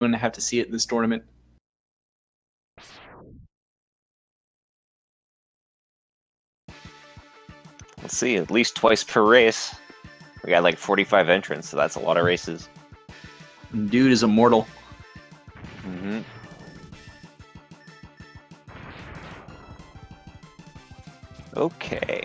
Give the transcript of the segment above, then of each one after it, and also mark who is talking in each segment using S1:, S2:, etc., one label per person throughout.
S1: going to have to see it in this tournament.
S2: Let's see, at least twice per race. We got like 45 entrants, so that's a lot of races.
S1: Dude is immortal.
S2: Mm-hmm. Okay.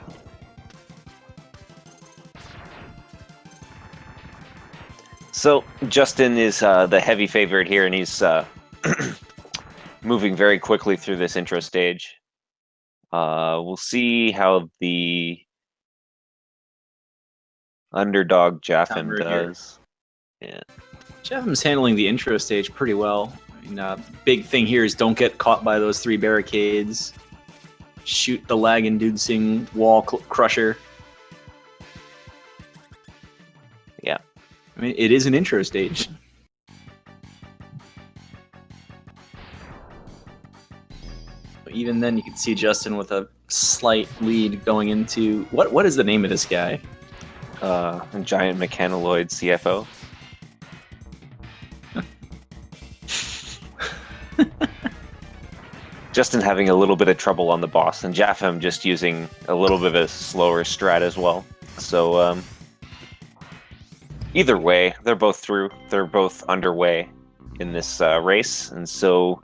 S2: So Justin is the heavy favorite here, and he's moving very quickly through this intro stage. We'll see how the underdog Jafem does. Yeah.
S1: Jafem's handling the intro stage pretty well. I mean, big thing here is don't get caught by those 3 barricades. Shoot the lag-inducing wall crusher.
S2: Yeah.
S1: I mean, it is an intro stage. Even then, you can see Justin with a slight lead going into... What is the name of this guy?
S2: Giant Mechanaloid CFO. Justin having a little bit of trouble on the boss, and Jafem just using a little bit of a slower strat as well. So, either way, they're both through. They're both underway in this race, and so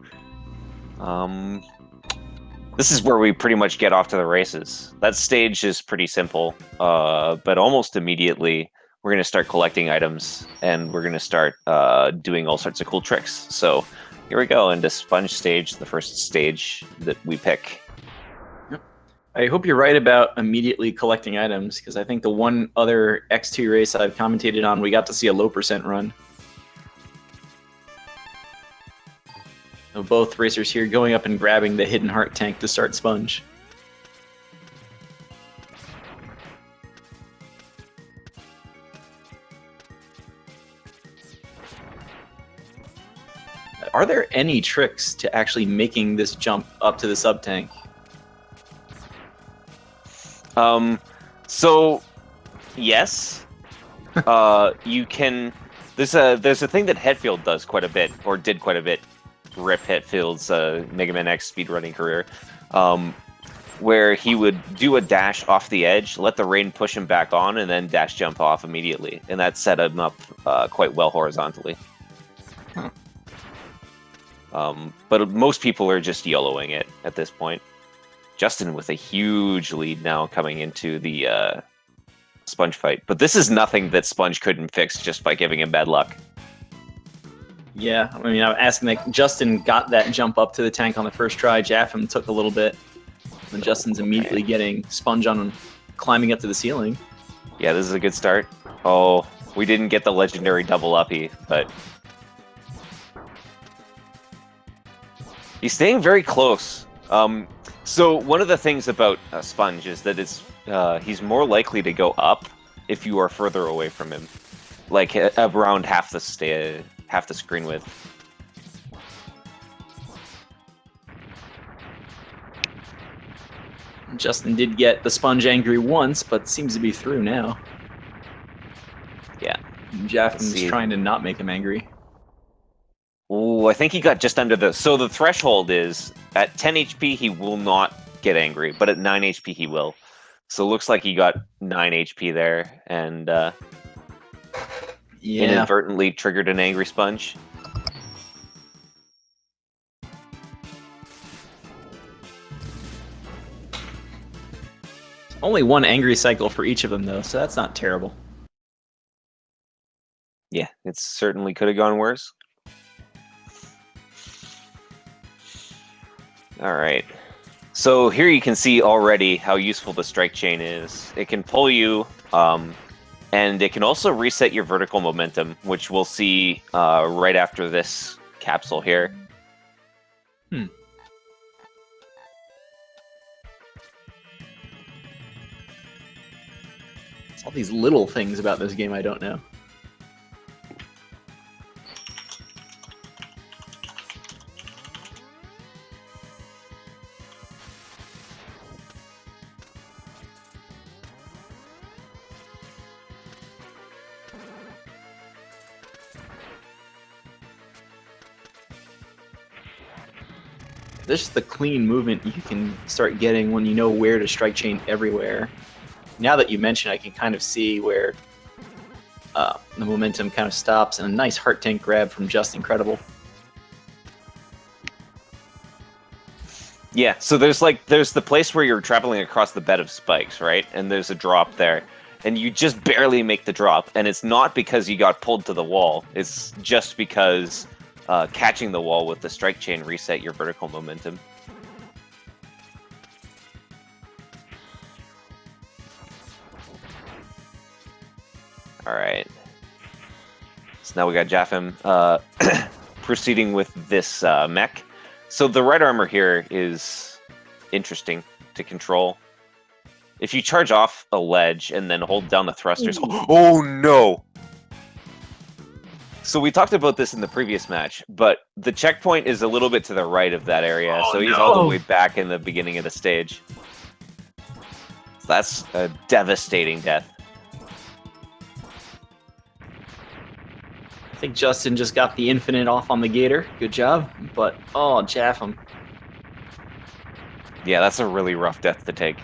S2: this is where we pretty much get off to the races. That stage is pretty simple, but almost immediately we're going to start collecting items, and we're going to start doing all sorts of cool tricks. So here we go into Sponge Stage, the first stage that we pick.
S1: I hope you're right about immediately collecting items, because I think the one other X2 race I've commentated on, we got to see a low percent run. So both racers here going up and grabbing the Hidden Heart tank to start Sponge. Are there any tricks to actually making this jump up to the sub-tank?
S2: So yes, you can. There's a thing that Hetfield does quite a bit, or did quite a bit. Rip Hetfield's Mega Man X speedrunning career, where he would do a dash off the edge, let the rain push him back on, and then dash jump off immediately, and that set him up quite well horizontally. But most people are just YOLOing it at this point. Justin with a huge lead now coming into the Sponge fight. But this is nothing that Sponge couldn't fix just by giving him bad luck.
S1: Yeah, I mean, I'm asking that Justin got that jump up to the tank on the first try. Jafem took a little bit. And Justin's immediately getting Sponge on climbing up to the ceiling.
S2: Yeah, this is a good start. Oh, we didn't get the legendary double uppy, but he's staying very close. So one of the things about Sponge is that he's more likely to go up if you are further away from him, like around half the screen width.
S1: Justin did get the Sponge angry once, but seems to be through now.
S2: Yeah.
S1: Jaffin's trying to not make him angry.
S2: Oh, I think he got just under the... So the threshold is, at 10 HP, he will not get angry, but at 9 HP, he will. So it looks like he got 9 HP there, and inadvertently triggered an angry Sponge.
S1: Only one angry cycle for each of them, though, so that's not terrible.
S2: Yeah, it certainly could have gone worse. All right. So here you can see already how useful the strike chain is. It can pull you, and it can also reset your vertical momentum, which we'll see right after this capsule here.
S1: It's all these little things about this game I don't know. this is the clean movement you can start getting when you know where to strike chain everywhere. Now that you mention, I can kind of see where the momentum kind of stops, and a nice heart tank grab from Just Incredible.
S2: Yeah, so there's the place where you're traveling across the bed of spikes, right? And there's a drop there. And you just barely make the drop, and it's not because you got pulled to the wall. It's just because catching the wall with the strike chain reset your vertical momentum. All right. So now we got Jafem proceeding with this mech. So the right armor here is interesting to control. If you charge off a ledge and then hold down the thrusters... Oh, no! So we talked about this in the previous match, but the checkpoint is a little bit to the right of that area, so he's all the way back in the beginning of the stage. So that's a devastating death.
S1: I think Justin just got the infinite off on the Gator. Good job. But, oh, Jafem.
S2: Yeah, that's a really rough death to take.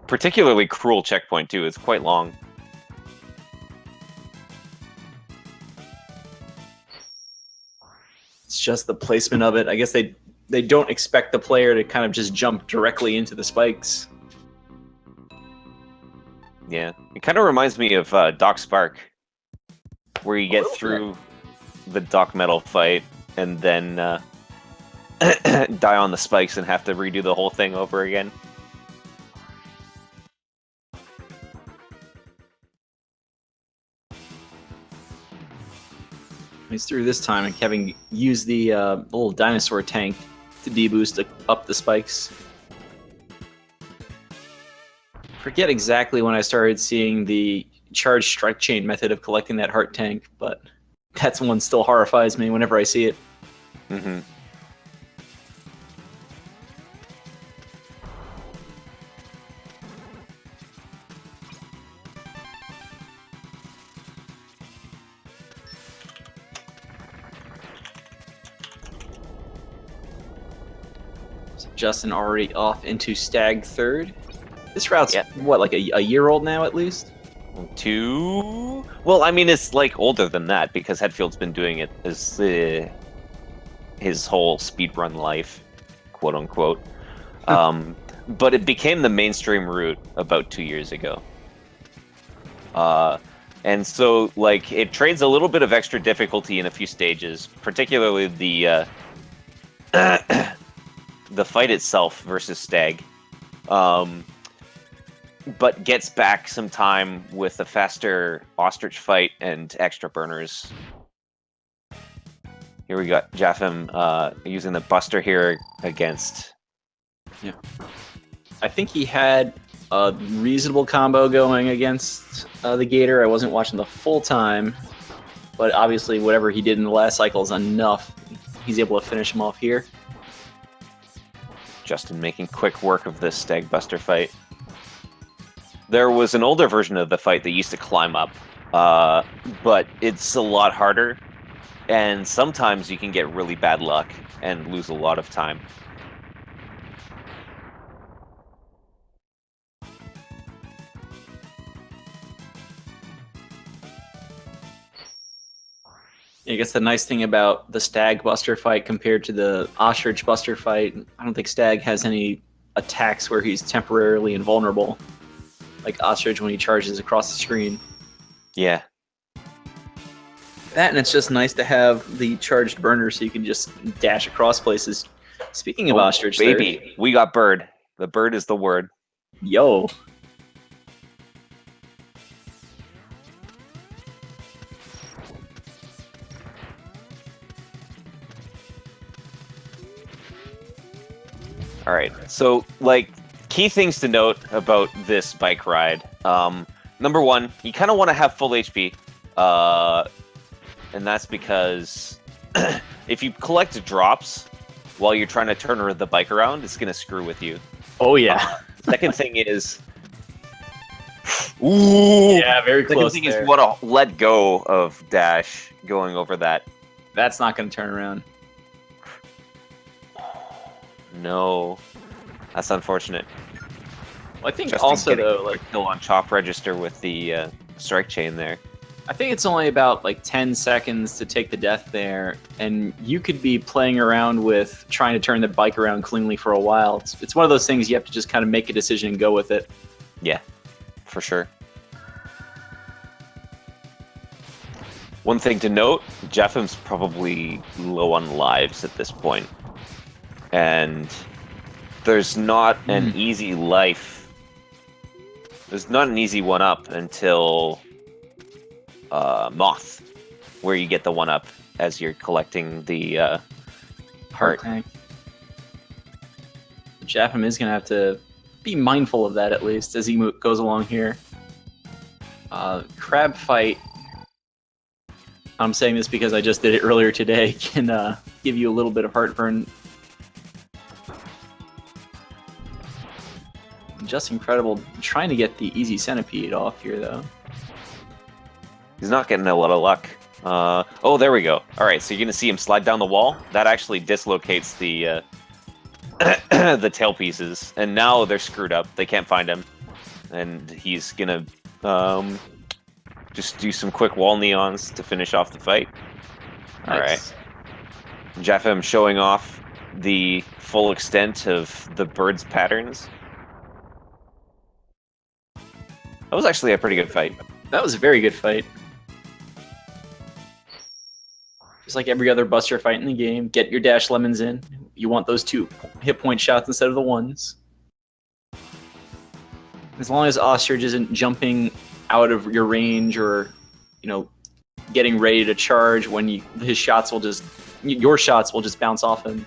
S2: Particularly cruel checkpoint, too. It's quite long.
S1: It's just the placement of it. I guess they don't expect the player to kind of just jump directly into the spikes.
S2: Yeah. It kind of reminds me of Doc Spark, where you get through the Doc Metal fight and then die on the spikes and have to redo the whole thing over again.
S1: He's through this time, and Kevin used the little dinosaur tank to deboost up the spikes. Forget exactly when I started seeing the charged strike chain method of collecting that heart tank, but that's one still horrifies me whenever I see it.
S2: Mm-hmm.
S1: So Justin already off into Stag third. This route's, what, like a year old now at least?
S2: 2? Well, I mean, it's like older than that because Hetfield's been doing it as his whole speedrun life, quote unquote. But it became the mainstream route about 2 years ago. And so, like, it trades a little bit of extra difficulty in a few stages, particularly the the fight itself versus Stag. But gets back some time with a faster ostrich fight and extra burners. Here we got Jafem using the Buster here against...
S1: Yeah. I think he had a reasonable combo going against the Gator. I wasn't watching the full time, but obviously whatever he did in the last cycle is enough. He's able to finish him off here.
S2: Justin making quick work of this Stag Buster fight. There was an older version of the fight that used to climb up, but it's a lot harder, and sometimes you can get really bad luck and lose a lot of time.
S1: I guess the nice thing about the Stag Buster fight compared to the Ostrich Buster fight, I don't think Stag has any attacks where he's temporarily invulnerable, like Ostrich when he charges across the screen.
S2: Yeah.
S1: That, and it's just nice to have the charged burner so you can just dash across places. Speaking of Ostrich,
S2: baby, we got bird. The bird is the word.
S1: Yo.
S2: All right, so, like, key things to note about this bike ride. Number one, you kind of want to have full HP, and that's because if you collect drops while you're trying to turn the bike around, it's going to screw with you.
S1: Oh, yeah.
S2: Second thing is... Ooh!
S1: Yeah, very close
S2: Second thing
S1: there.
S2: is you want to let go of dash going over that.
S1: That's not going to turn around.
S2: No. That's unfortunate.
S1: Well, I think
S2: Justin's
S1: also
S2: getting
S1: though,
S2: a
S1: like
S2: kill on chop register with the strike chain there.
S1: I think it's only about like 10 seconds to take the death there, and you could be playing around with trying to turn the bike around cleanly for a while. It's one of those things you have to just kind of make a decision and go with it.
S2: Yeah, for sure. One thing to note, Jafem's probably low on lives at this point. And there's not an easy life. There's not an easy one-up until Moth, where you get the one-up as you're collecting the heart
S1: tank. Jafem is going to have to be mindful of that, at least, as he goes along here. Crab fight, I'm saying this because I just did it earlier today, can give you a little bit of heartburn. Just incredible. Trying to get the easy centipede off here, though.
S2: He's not getting a lot of luck. Oh, there we go. All right, so you're going to see him slide down the wall. That actually dislocates the the tail pieces, and now they're screwed up. They can't find him, and he's going to just do some quick wall neons to finish off the fight.
S1: Nice.
S2: All right. Jafem showing off the full extent of the bird's patterns. That was actually a pretty good fight.
S1: That was a very good fight. Just like every other Buster fight in the game, get your dash lemons in. You want those 2 hit point shots instead of the 1s. As long as Ostrich isn't jumping out of your range or, getting ready to charge when your shots will just bounce off him. You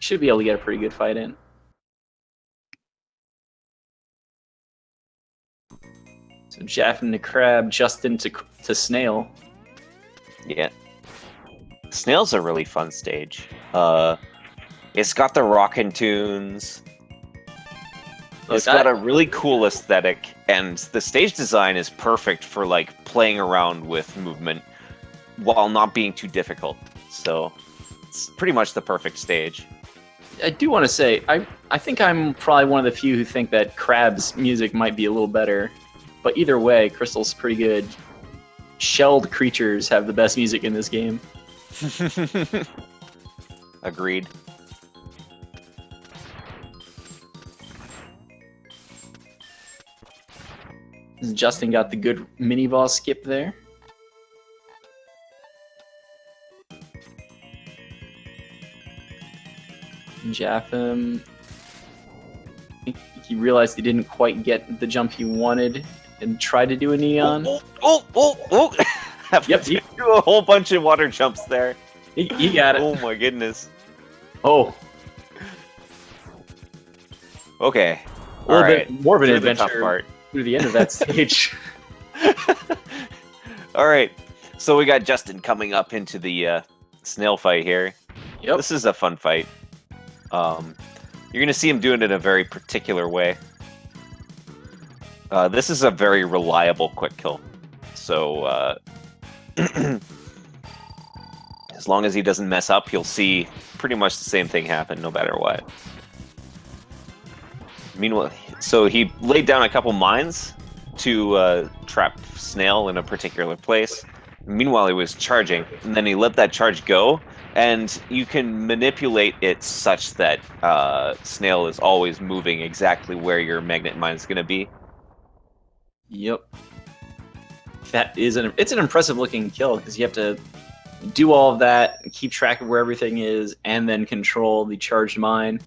S1: should be able to get a pretty good fight in. So Jafem to Crab, Justin to Snail.
S2: Yeah. Snail's a really fun stage. It's got the rockin' tunes. It's got a really cool aesthetic, and the stage design is perfect for like playing around with movement while not being too difficult. So it's pretty much the perfect stage.
S1: I do want to say, I think I'm probably one of the few who think that Crab's music might be a little better. But either way, Crystal's pretty good. Shelled creatures have the best music in this game.
S2: Agreed.
S1: Justin got the good mini boss skip there. Jafem, he realized he didn't quite get the jump he wanted and tried to do a neon.
S2: Oh!
S1: Yep,
S2: you do a whole bunch of water jumps there.
S1: He got it.
S2: Oh my goodness.
S1: Oh.
S2: Okay.
S1: A little bit more of an adventure
S2: part.
S1: through the end of that stage.
S2: All right. So we got Justin coming up into the snail fight here.
S1: Yep.
S2: This is a fun fight. You're going to see him doing it in a very particular way. This is a very reliable quick kill. So as long as he doesn't mess up, you'll see pretty much the same thing happen no matter what. Meanwhile, so he laid down a couple mines to trap Snail in a particular place. Meanwhile, he was charging, and then he let that charge go, and you can manipulate it such that Snail is always moving exactly where your magnet mine is going to be.
S1: Yep. It's an impressive looking kill because you have to do all of that, keep track of where everything is, and then control the charged mine.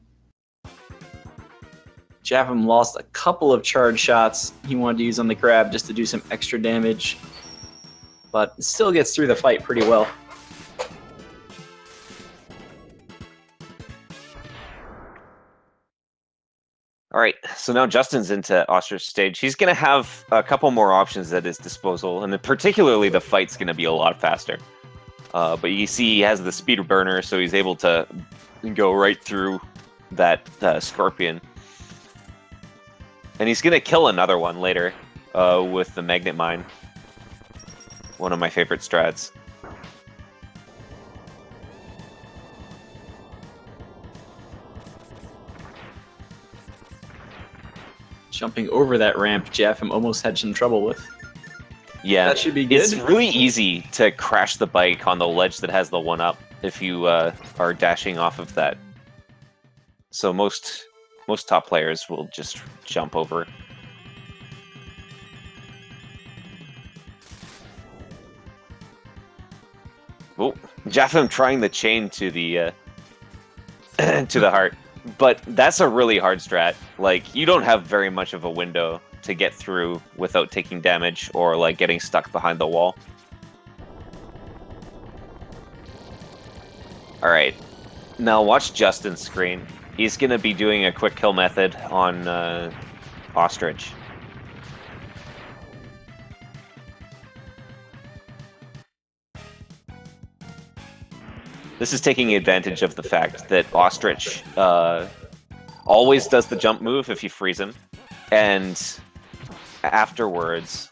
S1: Jafem lost a couple of charge shots he wanted to use on the Crab just to do some extra damage, but still gets through the fight pretty well.
S2: All right, so now Justin's into Ostrich stage. He's going to have a couple more options at his disposal, and particularly the fight's going to be a lot faster. But you see he has the speed burner, so he's able to go right through that scorpion. And he's going to kill another one later with the magnet mine. One of my favorite strats.
S1: Jumping over that ramp, Jafem almost had some trouble with.
S2: Yeah,
S1: That should be good.
S2: It's really easy to crash the bike on the ledge that has the 1-up if you are dashing off of that. So most top players will just jump over. Oh, Jafem trying the chain to the to the heart, but that's a really hard strat. Like, you don't have very much of a window to get through without taking damage or like getting stuck behind the wall. All right, now watch Justin's screen. He's gonna be doing a quick kill method on Ostrich. This is taking advantage of the fact that Ostrich always does the jump move if you freeze him, and afterwards,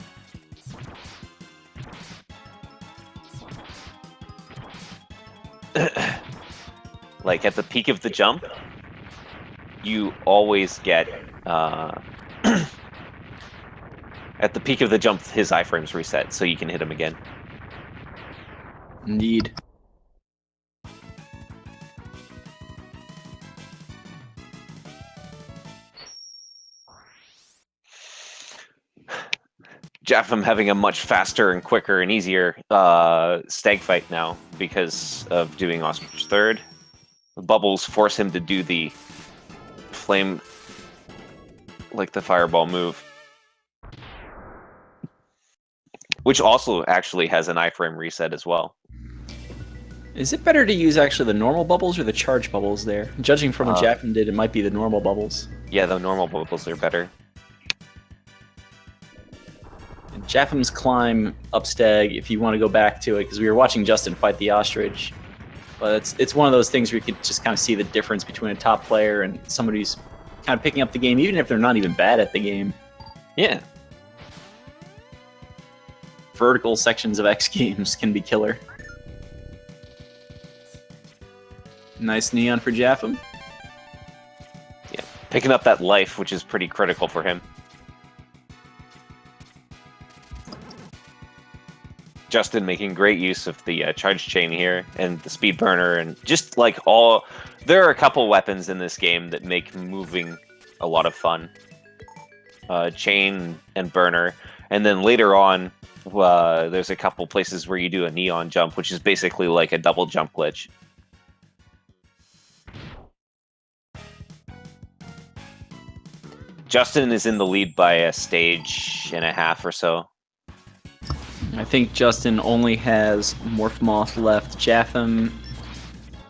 S2: like at the peak of the jump, you always get at the peak of the jump, his iframes reset, so you can hit him again.
S1: Indeed.
S2: Jafem having a much faster and quicker and easier stag fight now because of doing Ostrich third. The bubbles force him to do the flame, like the fireball move, which also actually has an iframe reset as well.
S1: Is it better to use actually the normal bubbles or the charge bubbles there? Judging from what Jafem did, it might be the normal bubbles.
S2: Yeah, the normal bubbles are better.
S1: Jafem's climb up stag, if you want to go back to it, because we were watching Justin fight the ostrich, but it's one of those things where you can just kind of see the difference between a top player and somebody who's kind of picking up the game, even if they're not even bad at the game.
S2: Yeah.
S1: Vertical sections of X Games can be killer. Nice neon for Jafem.
S2: Yeah, picking up that life, which is pretty critical for him. Justin making great use of the charge chain here and the speed burner, and just like there are a couple weapons in this game that make moving a lot of fun. Chain and burner, and then later on, there's a couple places where you do a neon jump, which is basically like a double jump glitch. Justin is in the lead by a stage and a half or so.
S1: I think Justin only has Morph Moth left. Jafem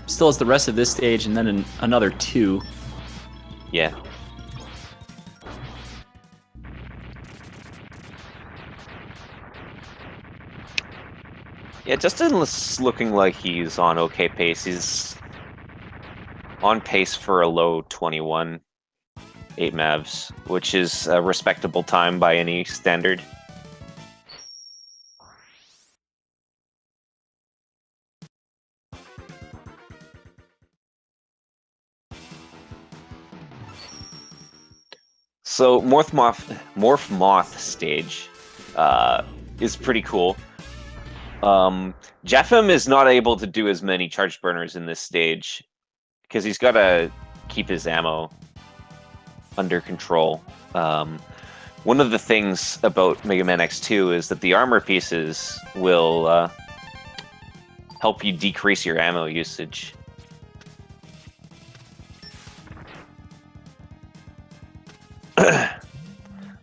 S1: still has the rest of this stage and then another 2.
S2: Yeah. Yeah, Justin's looking like he's on okay pace. He's on pace for a low 21, 8 mavs, which is a respectable time by any standard. So Morph Moth stage is pretty cool. Jafem is not able to do as many charge burners in this stage because he's got to keep his ammo under control. One of the things about Mega Man X2 is that the armor pieces will help you decrease your ammo usage.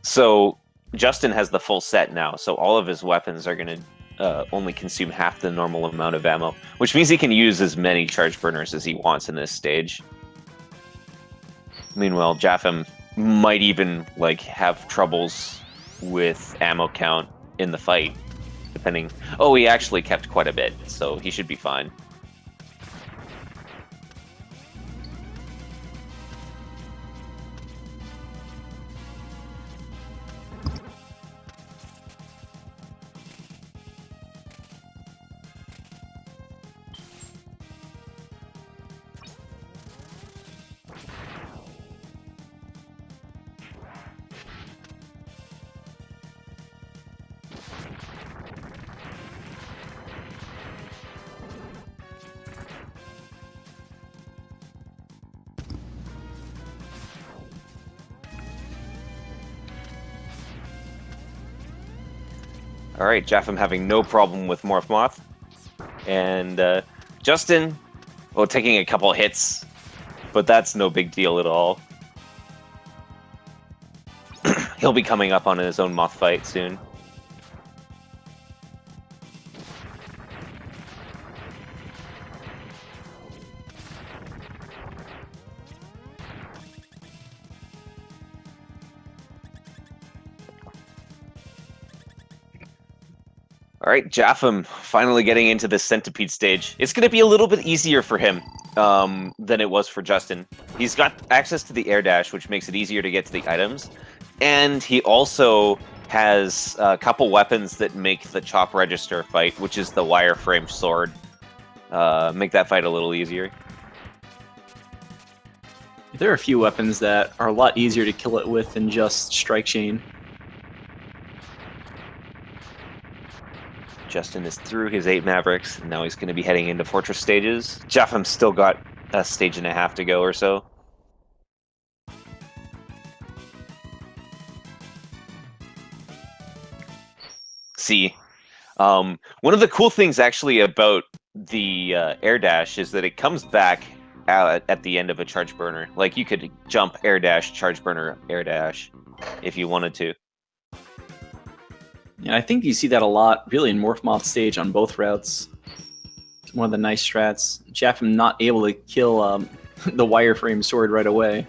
S2: So Justin has the full set now, so all of his weapons are going to only consume half the normal amount of ammo, which means he can use as many charge burners as he wants in this stage. Meanwhile, Jafem might even like have troubles with ammo count in the fight, depending. Oh, he actually kept quite a bit, so he should be fine. All right, Jafem having no problem with Morph Moth. And Justin, well, taking a couple hits, but that's no big deal at all. He'll be coming up on his own moth fight soon. All right, Jafem finally getting into the centipede stage. It's going to be a little bit easier for him than it was for Justin. He's got access to the air dash, which makes it easier to get to the items. And he also has a couple weapons that make the chop register fight, which is the wireframe sword. Make that fight a little easier.
S1: There are a few weapons that are a lot easier to kill it with than just Strike Chain.
S2: Justin is through his 8 Mavericks, and now he's going to be heading into Fortress stages. Jafem's still got a stage and a half to go or so. See, one of the cool things actually about the air dash is that it comes back out at the end of a charge burner. Like, you could jump air dash, charge burner, air dash if you wanted to.
S1: Yeah, I think you see that a lot, really, in Morph Moth stage on both routes. It's one of the nice strats. Jafem not able to kill the wireframe sword right away.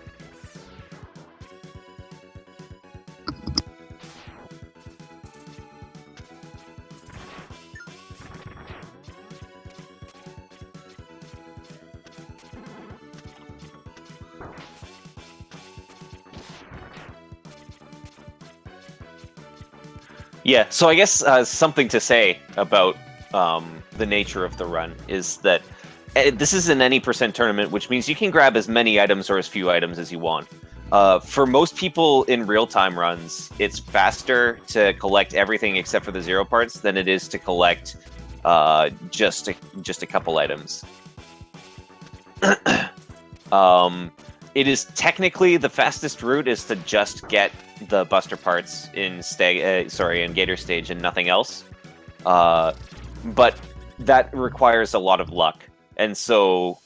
S2: Yeah, so I guess something to say about the nature of the run is that this is an any percent tournament, which means you can grab as many items or as few items as you want. For most people in real-time runs, it's faster to collect everything except for the 0 parts than it is to collect just a couple items. It is technically the fastest route is to just get the Buster parts in Gator stage and nothing else. But that requires a lot of luck, and so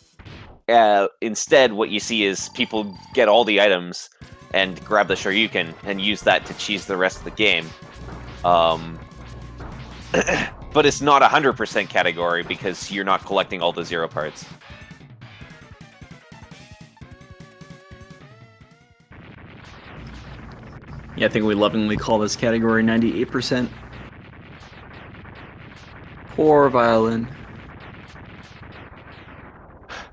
S2: instead, what you see is people get all the items and grab the Shoryuken and use that to cheese the rest of the game. But it's not 100% category because you're not collecting all the 0 parts.
S1: Yeah, I think we lovingly call this category 98%. Poor violin.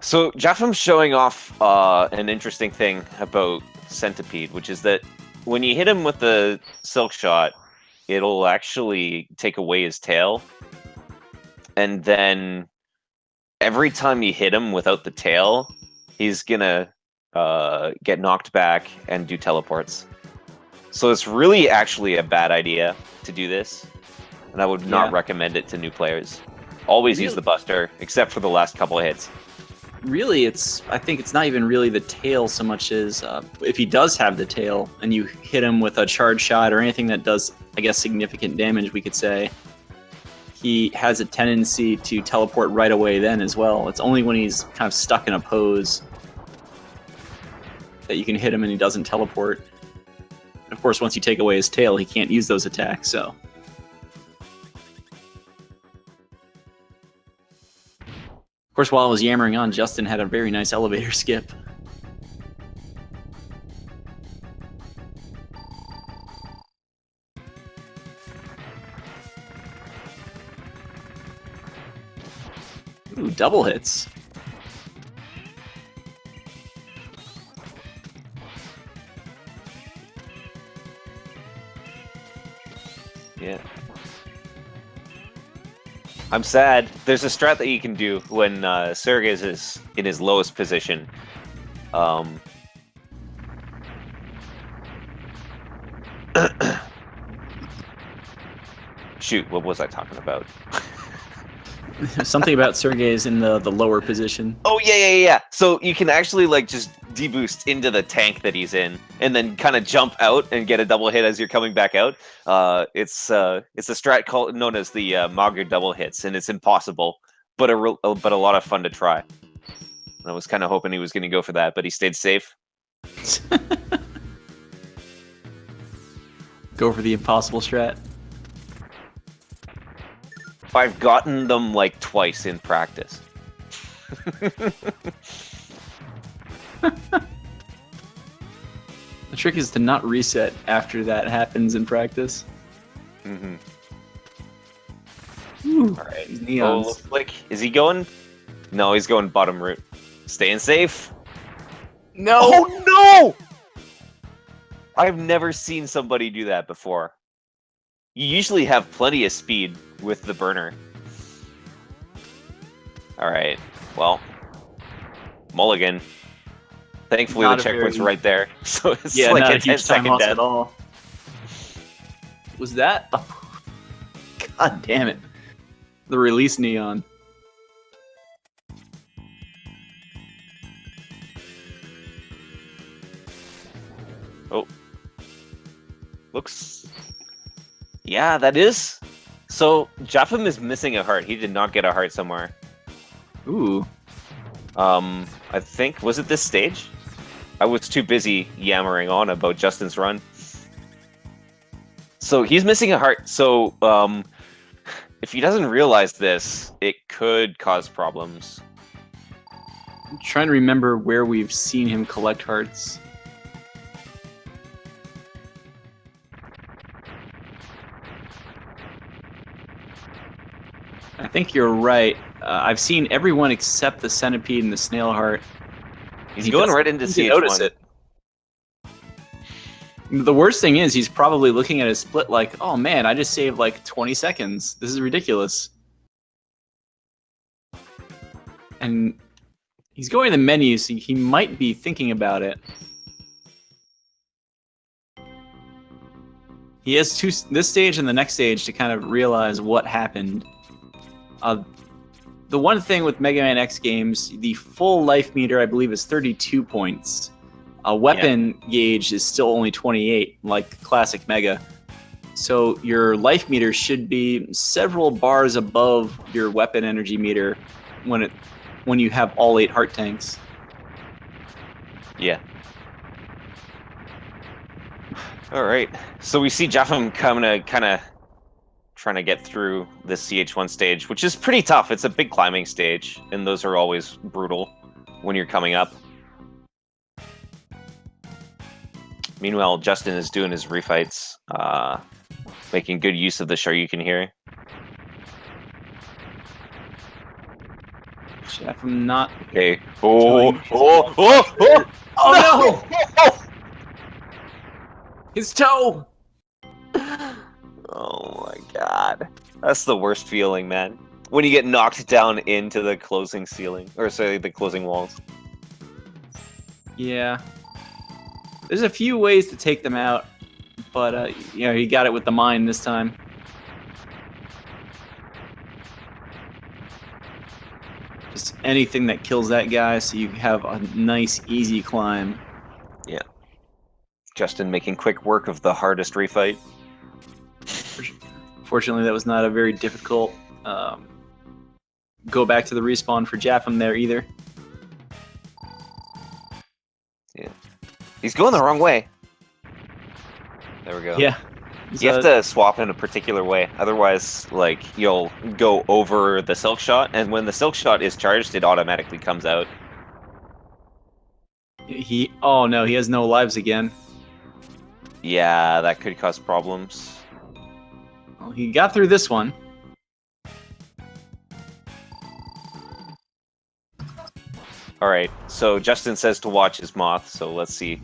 S2: So Jafem's showing off an interesting thing about Centipede, which is that when you hit him with the Silk Shot, it'll actually take away his tail. And then every time you hit him without the tail, he's gonna get knocked back and do teleports. So it's really actually a bad idea to do this, and I would not recommend it to new players. Always use the Buster, except for the last couple of hits.
S1: Really, I think it's not even really the tail so much as if he does have the tail and you hit him with a charge shot or anything that does, I guess, significant damage, we could say, he has a tendency to teleport right away then as well. It's only when he's kind of stuck in a pose that you can hit him and he doesn't teleport. Of course, once you take away his tail, he can't use those attacks, so... Of course, while I was yammering on, Justin had a very nice elevator skip. Ooh, double hits.
S2: Yeah. I'm sad. There's a strat that you can do when Sergez is in his lowest position. Shoot, what was I talking about?
S1: Something about Sergey is in the lower position.
S2: Oh, yeah. So you can actually, like, just deboost into the tank that he's in, and then kind of jump out and get a double hit as you're coming back out. It's a strat known as the Mager double hits, and it's impossible, but a lot of fun to try. I was kind of hoping he was going to go for that, but he stayed safe.
S1: Go for the impossible strat.
S2: I've gotten them like twice in practice.
S1: The trick is to not reset after that happens in practice.
S2: Mm-hmm.
S1: All right,
S2: Oh,
S1: neons.
S2: looks like, is he going? No, he's going bottom route. Staying safe.
S1: No!
S2: Oh no! I've never seen somebody do that before. You usually have plenty of speed with the burner. Alright, well. Mulligan. Thankfully
S1: Not
S2: the
S1: a
S2: checkpoint's
S1: very-
S2: right there. So it's
S1: Yeah,
S2: like
S1: not
S2: a
S1: a huge
S2: 10-second
S1: time loss
S2: death.
S1: at all. Was that? Oh, God damn it. The release neon.
S2: Oh. Looks... Yeah, that is. So, Jafem is missing a heart. He did not get a heart somewhere.
S1: Ooh.
S2: I think... Was it this stage? I was too busy yammering on about Justin's run. So, he's missing a heart. So, if he doesn't realize this, it could cause problems.
S1: I'm trying to remember where we've seen him collect hearts. I think you're right. I've seen everyone except the centipede and the snail heart.
S2: He's
S1: He
S2: going
S1: doesn't
S2: right into
S1: seem to notice
S2: CH1.
S1: it. The worst thing is he's probably looking at his split like, oh man, I just saved like 20 seconds. This is ridiculous. And he's going to the menu, so he might be thinking about it. He has this stage and the next stage to kind of realize what happened. The one thing with Mega Man X games, the full life meter, I believe, is 32 points. A weapon gauge is still only 28, like classic Mega. So your life meter should be several bars above your weapon energy meter when you have all 8 heart tanks.
S2: Yeah. Alright. So we see Jafem kind of trying to get through this CH1 stage, which is pretty tough. It's a big climbing stage, and those are always brutal when you're coming up. Meanwhile, Justin is doing his refights, making good use of the Shoryuken here.
S1: Chef, I'm not.
S2: Okay.
S1: Oh,
S2: Oh
S1: oh no! His toe!
S2: Oh my god. That's the worst feeling, man. When you get knocked down into the closing ceiling, or sorry, the closing walls.
S1: Yeah. There's a few ways to take them out, but he got it with the mine this time. Just anything that kills that guy so you have a nice, easy climb.
S2: Yeah. Justin making quick work of the hardest refight.
S1: Fortunately, that was not a very difficult go back to the respawn for Jafem there either.
S2: Yeah. He's going the wrong way. There we go.
S1: Yeah.
S2: You have to swap in a particular way, otherwise, like, you'll go over the silk shot, and when the silk shot is charged, it automatically comes out.
S1: Oh no, he has no lives again.
S2: Yeah, that could cause problems.
S1: Well, he got through this one.
S2: Alright, so Justin says to watch his moth, so let's see.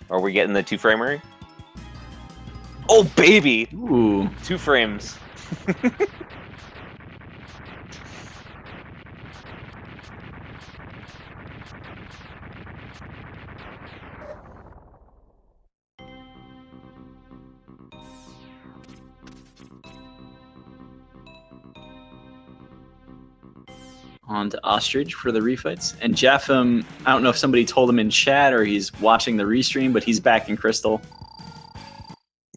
S2: Are we getting the 2-framer? Oh, baby!
S1: Ooh.
S2: 2 frames.
S1: on to Ostrich for the refights. And Jafem, I don't know if somebody told him in chat or he's watching the restream, but he's back in Crystal.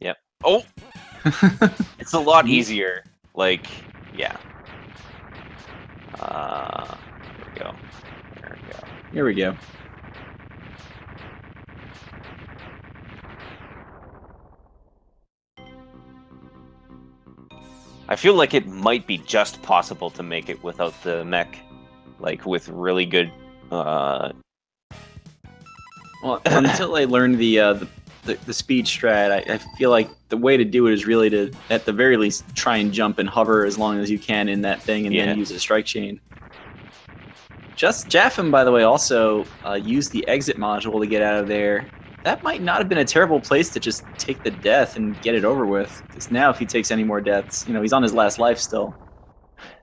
S2: Yep. Oh! It's a lot easier. Like, yeah. Here we go. There we go.
S1: Here we go.
S2: I feel like it might be just possible to make it without the mech. Like, with really good...
S1: Well, until I learned the speed strat, I feel like the way to do it is really to, at the very least, try and jump and hover as long as you can in that thing and then use a strike chain. Just Jafem, by the way, also used the exit module to get out of there. That might not have been a terrible place to just take the death and get it over with. Because now if he takes any more deaths, he's on his last life still.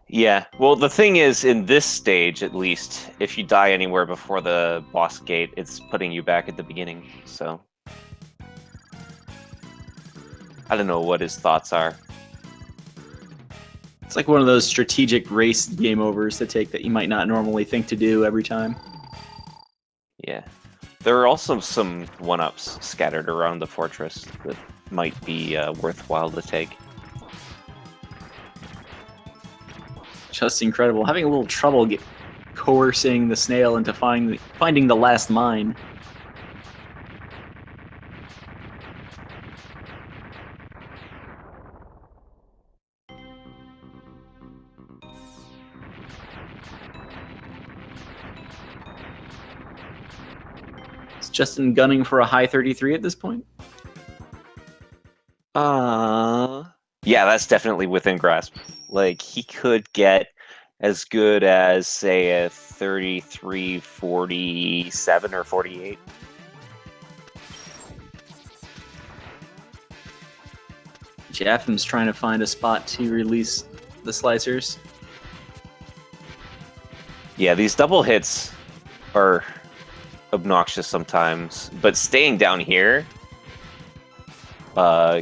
S2: Yeah, well, the thing is, in this stage, at least, if you die anywhere before the boss gate, it's putting you back at the beginning, so... I don't know what his thoughts are.
S1: It's like one of those strategic race game overs to take that you might not normally think to do every time.
S2: Yeah. There are also some 1-ups scattered around the fortress that might be worthwhile to take.
S1: Just incredible. Having a little trouble coercing the snail into finding the last mine. Is Justin gunning for a high 33 at this point?
S2: Yeah, that's definitely within grasp. Like, he could get as good as, say, a 33, 47, or 48.
S1: Jafem's trying to find a spot to release the slicers.
S2: Yeah, these double hits are obnoxious sometimes, but staying down here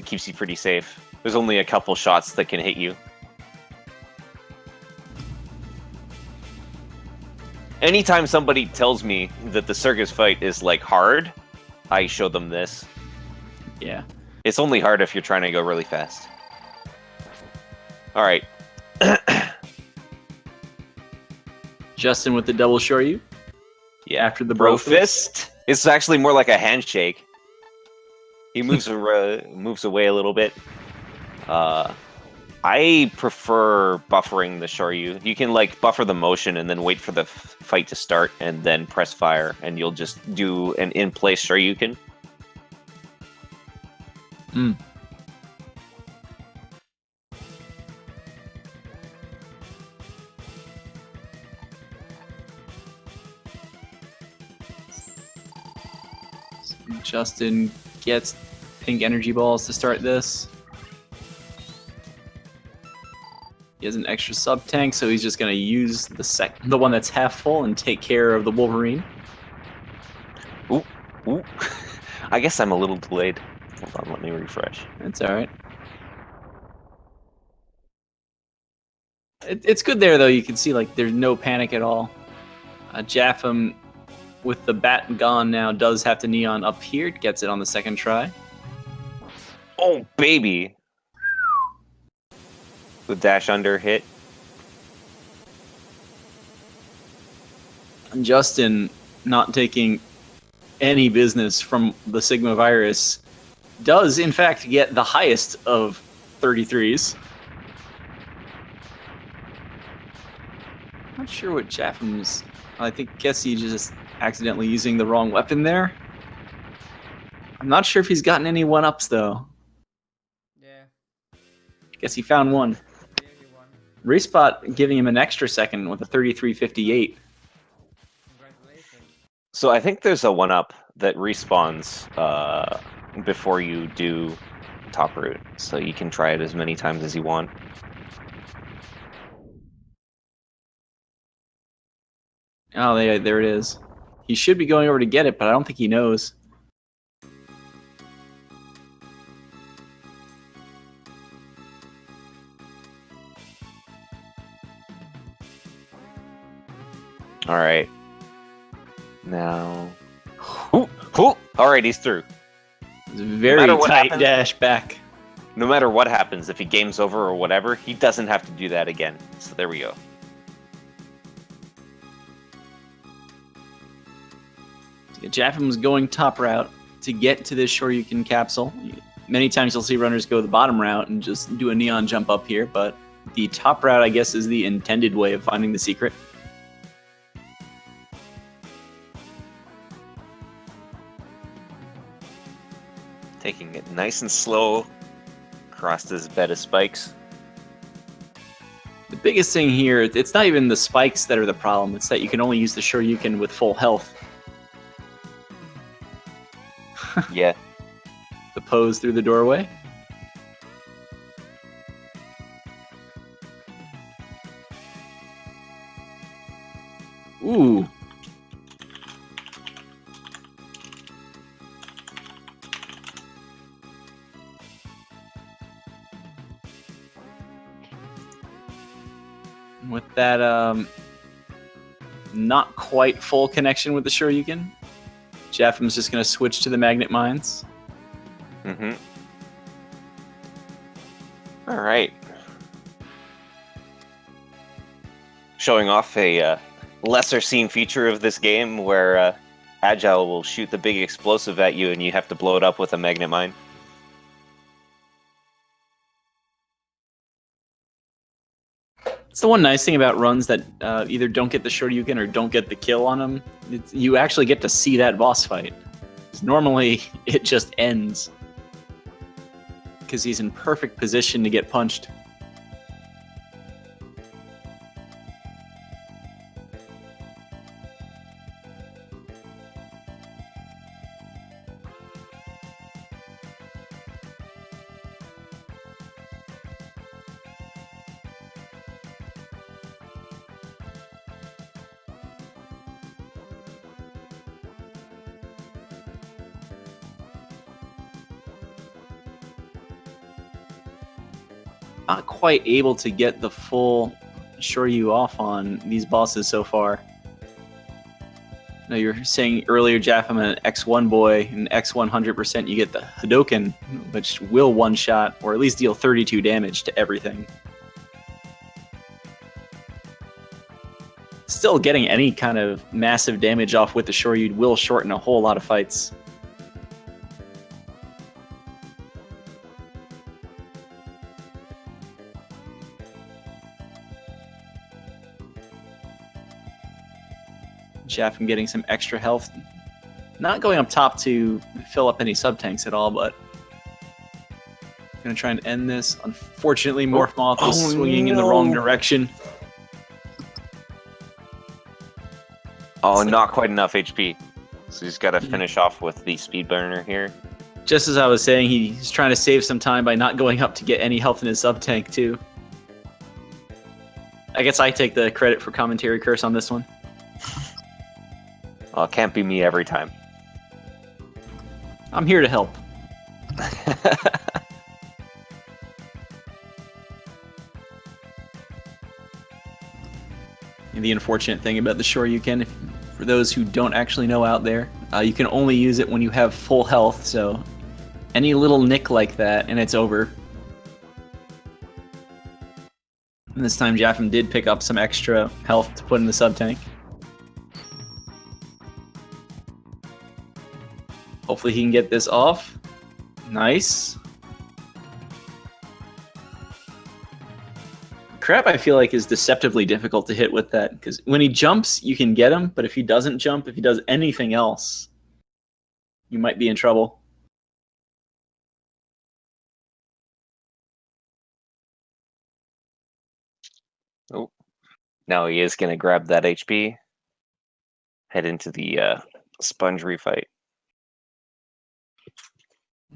S2: keeps you pretty safe. There's only a couple shots that can hit you. Anytime somebody tells me that the circus fight is, like, hard, I show them this.
S1: Yeah.
S2: It's only hard if you're trying to go really fast. Alright.
S1: Justin with the double shoryu.
S2: Yeah.
S1: After the
S2: bro fist. It's actually more like a handshake. He moves away a little bit. I prefer buffering the shoryu. You can, like, buffer the motion and then wait for the fight to start and then press fire, and you'll just do an in-place shoryuken.
S1: Mm. Justin gets pink energy balls to start this. He has an extra sub tank, so he's just gonna use the one that's half full and take care of the Wolverine.
S2: Ooh, ooh. I guess I'm a little delayed. Hold on, let me refresh.
S1: That's all right. It's good there though. You can see like there's no panic at all. Jafem, with the bat gone now, does have to neon up here. Gets it on the second try.
S2: Oh baby! The dash under hit.
S1: And Justin, not taking any business from the Sigma virus, does in fact get the highest of 33s. Not sure what Jafem's. Guess he's just accidentally using the wrong weapon there. I'm not sure if he's gotten any 1-ups though.
S3: Yeah.
S1: Guess he found one.
S3: Really one.
S1: Respot giving him an extra second with a 33.58.
S3: Congratulations.
S2: So I think there's a 1-up that respawns before you do top route, so you can try it as many times as you want.
S1: Oh, there it is. He should be going over to get it, but I don't think he knows.
S2: All right. Now. Ooh, ooh. All right, he's through.
S1: It's a very
S2: matter what
S1: tight
S2: happens-
S1: dash back.
S2: No matter what happens, if he games over or whatever, he doesn't have to do that again. So there we go.
S1: Jafem's going top route to get to this Shoryuken capsule. Many times you'll see runners go the bottom route and just do a neon jump up here, but the top route, I guess, is the intended way of finding the secret.
S2: Taking it nice and slow across this bed of spikes.
S1: The biggest thing here, it's not even the spikes that are the problem, it's that you can only use the Shoryuken with full health.
S2: Yeah.
S1: The pose through the doorway. Ooh. With that, not quite full connection with the Shoryuken, Jafem's just going to switch to the magnet mines.
S2: Mm-hmm. All right. Showing off a lesser seen feature of this game where Agile will shoot the big explosive at you and you have to blow it up with a magnet mine.
S1: It's the one nice thing about runs that either don't get the Shoryuken or don't get the kill on them. You actually get to see that boss fight. 'Cause normally, it just ends. Because he's in perfect position to get punched. Not quite able to get the full Shoryu off on these bosses so far. No, you were saying earlier, Jeff, I'm an X1 boy, and X100% you get the Hadoken, which will one-shot, or at least deal 32 damage to everything. Still getting any kind of massive damage off with the Shoryu will shorten a whole lot of fights. Jafem getting some extra health. Not going up top to fill up any sub-tanks at all, but gonna try and end this. Unfortunately, Morph Moth was swinging in the wrong direction.
S2: Oh, not quite enough HP. So he's got to finish off with the speed burner here.
S1: Just as I was saying, he's trying to save some time by not going up to get any health in his sub-tank, too. I guess I take the credit for commentary curse on this one.
S2: Oh, can't be me every time.
S1: I'm here to help. And the unfortunate thing about the Shoryuken, for those who don't actually know out there, you can only use it when you have full health, so any little nick like that and it's over. And this time Jafem did pick up some extra health to put in the sub-tank. Hopefully he can get this off. Nice. Crap, I feel like, is deceptively difficult to hit with that, because when he jumps, you can get him, but if he doesn't jump, if he does anything else, you might be in trouble.
S2: Oh, now he is going to grab that HP. Head into the sponge refight.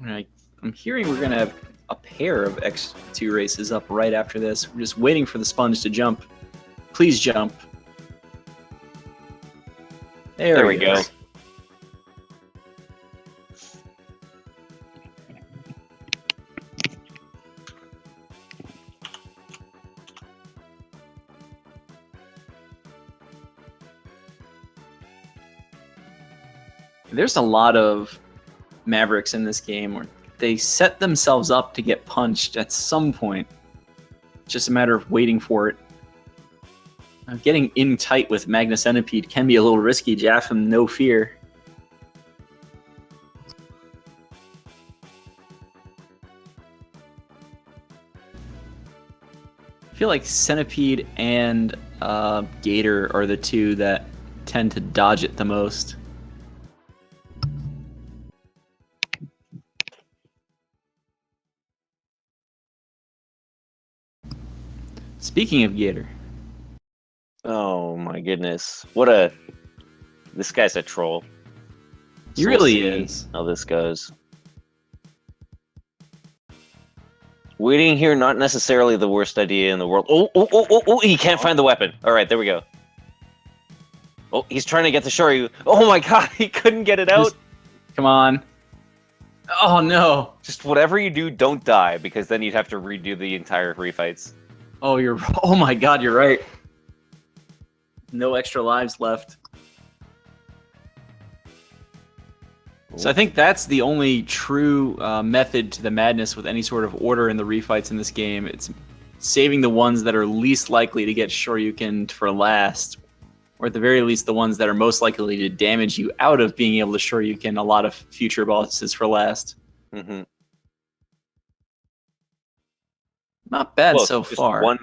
S1: I'm hearing we're going to have a pair of X2 races up right after this. We're just waiting for the sponge to jump. Please jump. There we go. There's a lot of Mavericks in this game where they set themselves up to get punched at some point. It's just a matter of waiting for it. Getting in tight with Magna Centipede can be a little risky, Jafem, no fear. I feel like Centipede and Gator are the two that tend to dodge it the most. Speaking of Gator.
S2: Oh my goodness. This guy's a troll.
S1: He
S2: So
S1: really
S2: we'll see
S1: is.
S2: how this goes. Waiting here, not necessarily the worst idea in the world. Oh, he can't find the weapon. All right, there we go. Oh, he's trying to get the Shoryu. Oh my god, he couldn't get it out.
S1: Come on. Oh no.
S2: Just whatever you do, don't die, because then you'd have to redo the entire refights.
S1: Oh my god, you're right. No extra lives left. So I think that's the only true method to the madness with any sort of order in the refights in this game. It's saving the ones that are least likely to get Shoryuken for last, or at the very least the ones that are most likely to damage you out of being able to Shoryuken a lot of future bosses for last.
S2: Mm-hmm.
S1: Not bad
S2: Well,
S1: so far.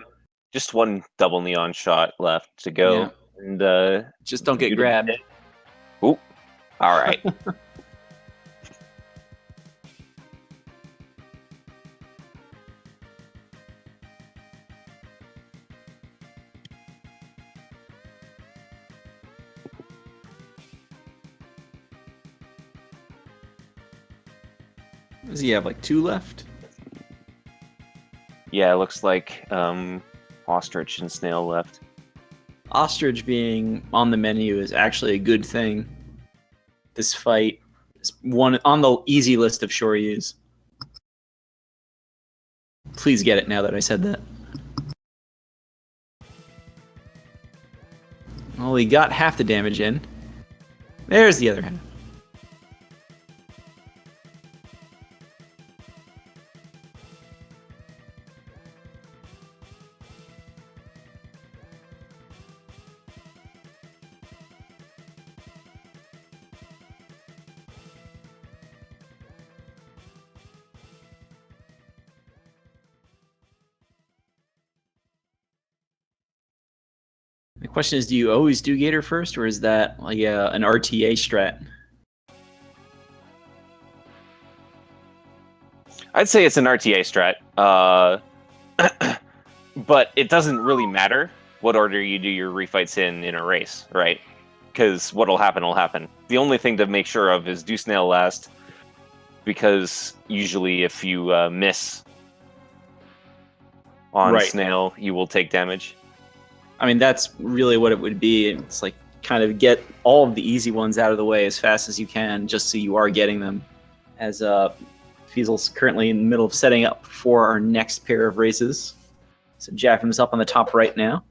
S2: Just one double neon shot left to go.
S1: Yeah.
S2: And
S1: Just don't get grabbed.
S2: Oop. All right.
S1: Does he have like 2 left?
S2: Yeah, it looks like ostrich and snail left.
S1: Ostrich being on the menu is actually a good thing. This fight is one on the easy list of Shoryus. Please get it now that I said that. Well, he got half the damage in. There's the other half. The question is, do you always do Gator first, or is that like an RTA strat?
S2: I'd say it's an RTA strat. But it doesn't really matter what order you do your refights in a race, right? Because what'll happen will happen. The only thing to make sure of is do snail last, because usually if you miss on snail, you will take damage.
S1: I mean, that's really what it would be. It's like kind of get all of the easy ones out of the way as fast as you can, just so you are getting them. As Fiesel's currently in the middle of setting up for our next pair of races. So Jafem's up on the top right now.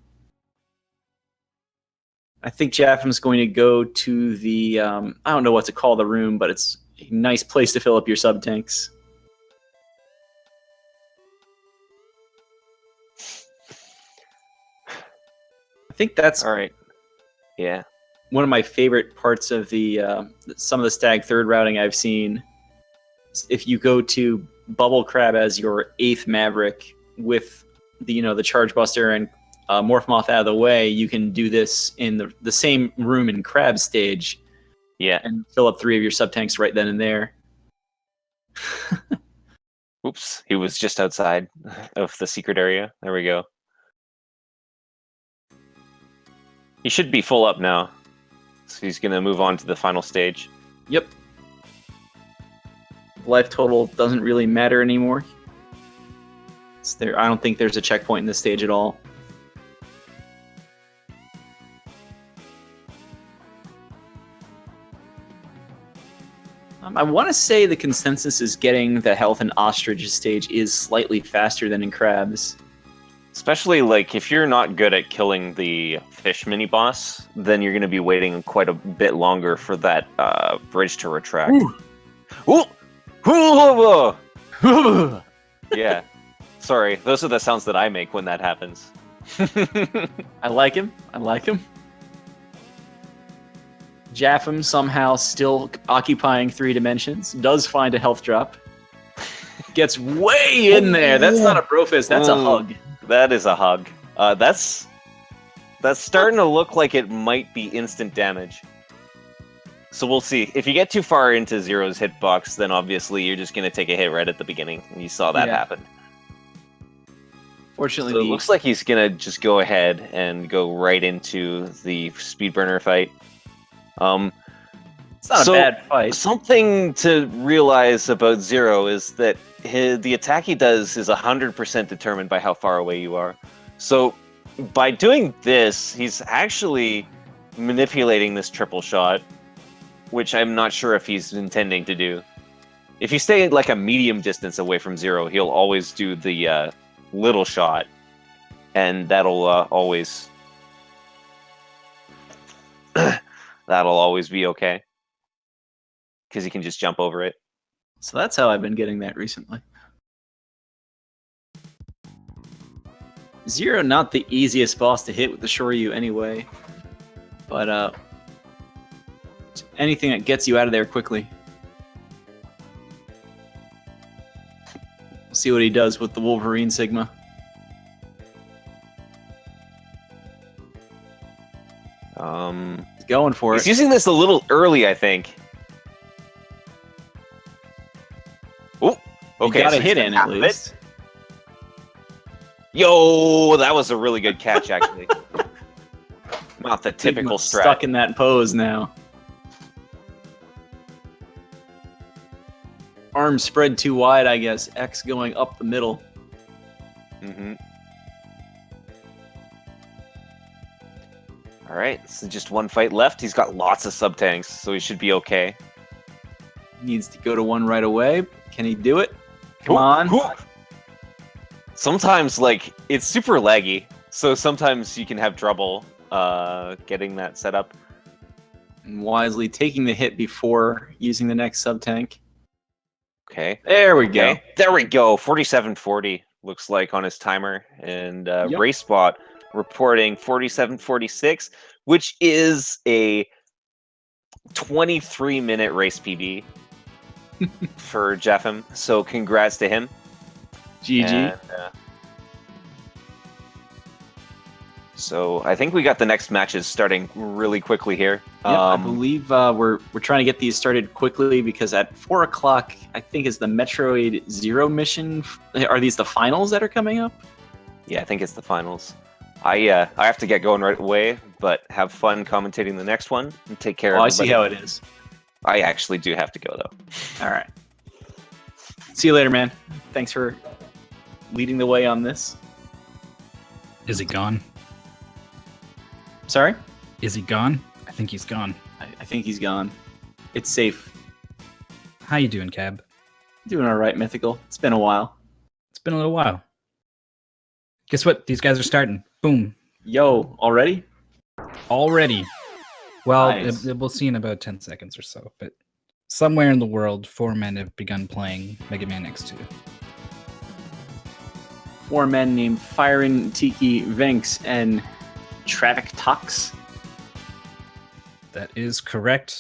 S1: I think Jafem's going to go to the, I don't know what to call the room, but it's a nice place to fill up your sub-tanks. I think that's
S2: all right. Yeah.
S1: One of my favorite parts of the some of the Stag third routing I've seen. If you go to Bubble Crab as your 8th Maverick with the Charge Buster and Morph Moth out of the way, you can do this in the same room in Crab stage.
S2: Yeah.
S1: And fill up 3 of your sub tanks right then and there.
S2: Oops, he was just outside of the secret area. There we go. He should be full up now. So he's going to move on to the final stage.
S1: Yep. Life total doesn't really matter anymore. I don't think there's a checkpoint in this stage at all. I want to say the consensus is getting the health in Ostrich stage is slightly faster than in Crabs. It's
S2: Especially like if you're not good at killing the fish mini boss, then you're going to be waiting quite a bit longer for that bridge to retract. Ooh! Ooh! Yeah. Sorry, those are the sounds that I make when that happens.
S1: I like him. I like him. Jafem somehow still occupying 3 dimensions. Does find a health drop. Gets way in there. That's not a brofist. That's a hug.
S2: That is a hug. That's starting to look like it might be instant damage. So we'll see. If you get too far into Zero's hitbox, then obviously you're just going to take a hit right at the beginning. And you saw that happen.
S1: Fortunately,
S2: so it looks like he's going to just go ahead and go right into the Speedburner fight.
S1: It's not a bad fight.
S2: Something to realize about Zero is that the attack he does is 100% determined by how far away you are. So by doing this, he's actually manipulating this triple shot, which I'm not sure if he's intending to do. If you stay like a medium distance away from Zero, he'll always do the little shot, and that'll always that'll always be okay because he can just jump over it.
S1: So that's how I've been getting that recently. Zero, not the easiest boss to hit with the Shoryu anyway, but anything that gets you out of there quickly. We'll see what he does with the Wolverine Sigma. He's going for it.
S2: He's using this a little early, I think. Oh, okay.
S1: He got
S2: so
S1: a hit in at least.
S2: Yo, that was a really good catch, actually. Not the typical strat.
S1: Stuck in that pose now. Arms spread too wide, I guess. X going up the middle.
S2: Mm-hmm. All right, so just one fight left. He's got lots of sub-tanks, so he should be okay.
S1: Needs to go to one right away. Can he do it? Come on.
S2: Sometimes, like, it's super laggy, so sometimes you can have trouble getting that set up.
S1: And wisely taking the hit before using the next sub-tank.
S2: Okay.
S1: There we go.
S2: There we go. 4740 looks like on his timer. And RaceBot reporting 4746, which is a 23-minute race PB for Jafem. So congrats to him.
S1: GG.
S2: And, so I think we got the next matches starting really quickly here.
S1: I believe we're trying to get these started quickly because at 4 o'clock, I think, is the Metroid Zero mission. Are these the finals that are coming up?
S2: Yeah, I think it's the finals. I have to get going right away, but have fun commentating the next one and take care of
S1: I see how it is.
S2: I actually do have to go, though.
S1: All right. See you later, man. Thanks for leading the way on this.
S4: Is he gone?
S1: Sorry?
S4: Is he gone? I think he's gone.
S1: I think he's gone. It's safe.
S4: How you doing, Cab?
S1: Doing all right, Mythical. It's been a while.
S4: It's been a little while. Guess what? These guys are starting. Boom.
S1: Yo, already?
S4: Already. Well,
S1: Nice.
S4: we'll see in about 10 seconds or so, but somewhere in the world, 4 men have begun playing Mega Man X2.
S1: 4 men named Firen, Tiki, Vinx, and Travik Tox.
S4: That is correct.